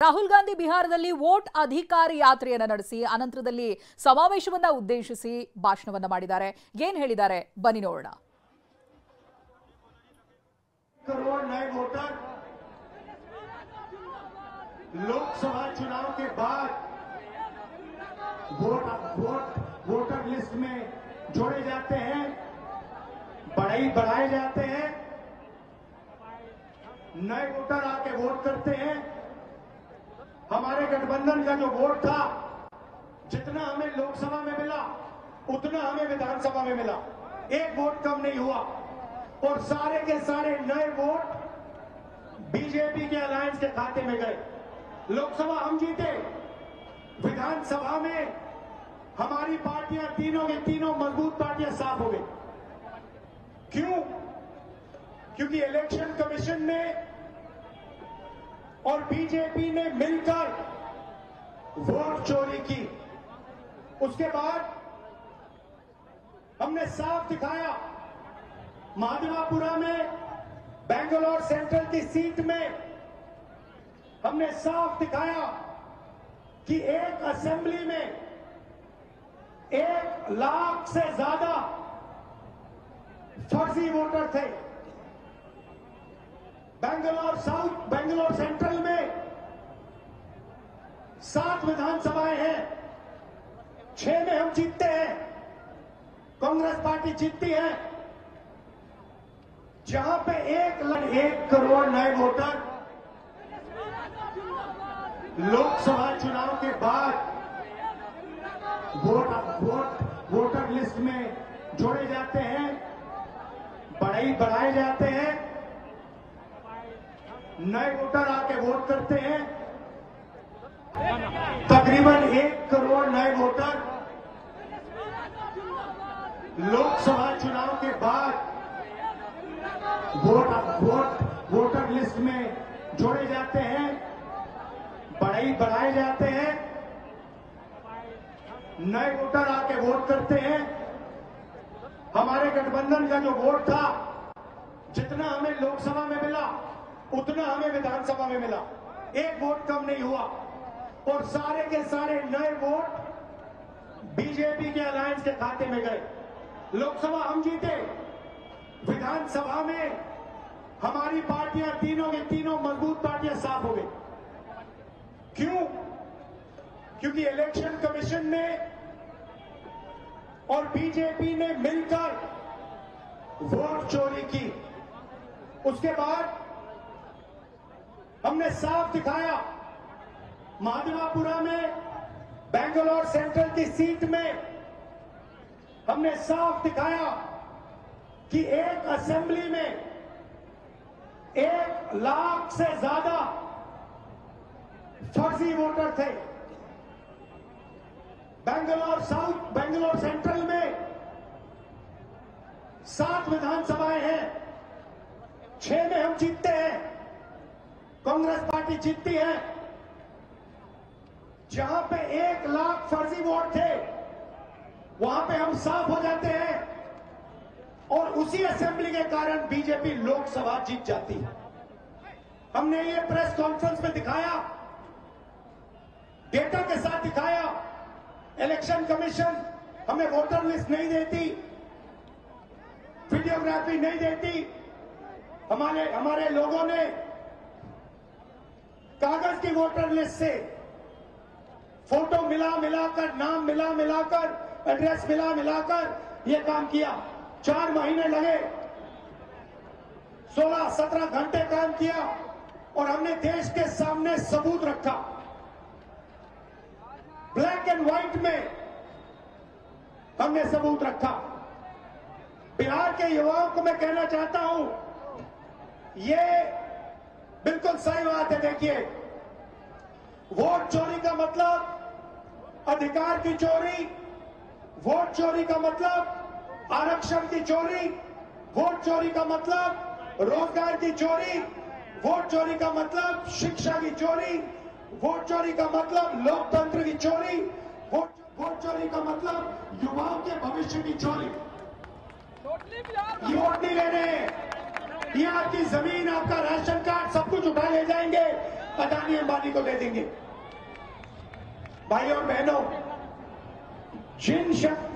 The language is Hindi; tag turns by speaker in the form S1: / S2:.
S1: ರಾಹುಲ್ ಗಾಂಧಿ ಬಿಹಾರದಲ್ಲಿ ವೋಟ್ ಅಧಿಕಾರಿ ಯಾತ್ರೆಯನ್ನು ನಡೆಸಿ ಅನಂತರದಲ್ಲಿ ಸಮಾವೇಶವನ್ನ ಉದ್ದೇಶಿಸಿ ಭಾಷಣವನ್ನ ಮಾಡಿದ್ದಾರೆ. ಏನು ಹೇಳಿದ್ದಾರೆ ಬನ್ನಿ ನೋಡೋಣ.
S2: करोड़ नए वोटर लोकसभा चुनाव के बाद वोटर लिस्ट में जोड़े जाते हैं, बढ़ाए जाते हैं, नए वोटर आके वोट करते हैं। हमारे गठबंधन का जो वोट था, जितना हमें लोकसभा में मिला उतना हमें विधानसभा में मिला, एक वोट कम नहीं हुआ और सारे के सारे नए वोट बीजेपी के अलायंस के खाते में गए। लोकसभा हम जीते, विधानसभा में हमारी पार्टियां तीनों की तीनों मजबूत पार्टियां साफ हो गई। क्यों? क्योंकि इलेक्शन कमीशन ने और बीजेपी ने मिलकर वोट चोरी की। उसके बाद हमने साफ दिखाया, महादेवापुरा में बेंगलोर सेंट्रल की सीट में हमने साफ दिखाया कि एक असेंबली में 1 लाख से ज्यादा फर्जी वोटर थे। बेंगलोर सेंट्रल में 7 विधानसभाएं हैं, 6 में हम जीतते हैं, कांग्रेस पार्टी जीतती है। जहां पे 1 करोड़ नए वोटर लोकसभा चुनाव के बाद वोटर लिस्ट में जोड़े जाते हैं, बढ़ाए जाते हैं, नए वोटर आके वोट करते हैं। तकरीबन 1 करोड़ नए वोटर लोकसभा चुनाव के बाद वोटर लिस्ट में जोड़े जाते हैं, बढ़ाए जाते हैं, नए वोटर आके वोट करते हैं। हमारे गठबंधन का जो वोट था, जितना हमें लोकसभा में मिला उतना हमें विधानसभा में मिला, एक वोट कम नहीं हुआ और सारे के सारे नए वोट बीजेपी के अलायंस के खाते में गए। लोकसभा हम जीते, विधानसभा में हमारी पार्टियां तीनों की तीनों मजबूत पार्टियां साफ हो गई। क्यों? क्योंकि इलेक्शन कमीशन ने और बीजेपी ने मिलकर वोट चोरी की। उसके बाद हमने साफ दिखाया, महादेवापुरा में बेंगलोर सेंट्रल की सीट में हमने साफ दिखाया कि एक असेंबली में 1 लाख से ज्यादा फर्जी वोटर थे। बेंगलोर सेंट्रल में 7 विधानसभाएं हैं, 6 में हम जीतते हैं, कांग्रेस पार्टी जीतती है। जहां पे 1 लाख फर्जी वोट थे वहां पे हम साफ हो जाते हैं और उसी असेंबली के कारण बीजेपी लोकसभा जीत जाती है। हमने ये प्रेस कॉन्फ्रेंस में दिखाया, डेटा के साथ दिखाया। इलेक्शन कमीशन हमें वोटर लिस्ट नहीं देती, वीडियोग्राफी नहीं देती। हमारे लोगों ने कागज की वोटर लिस्ट से फोटो मिलाकर, नाम मिलाकर, एड्रेस मिलाकर यह काम किया। 4 महीने लगे, 16-17 घंटे काम किया और हमने देश के सामने सबूत रखा, ब्लैक एंड व्हाइट में हमने सबूत रखा। बिहार के युवाओं को मैं कहना चाहता हूं, ये बिल्कुल सही बात है। देखिए, वोट चोरी का मतलब अधिकार की चोरी, वोट चोरी का मतलब आरक्षण की चोरी, वोट चोरी का मतलब रोजगार की चोरी, वोट चोरी का मतलब शिक्षा की चोरी, वोट चोरी का मतलब लोकतंत्र की चोरी, वोट चोरी का मतलब युवाओं के भविष्य की चोरी। वोट नहीं ले रहे, ये आपकी जमीन, आपका राशन कार्ड सब कुछ उठा ले जाएंगे, अदानी अंबानी को दे देंगे। भाई और बहनों, जिन शख्स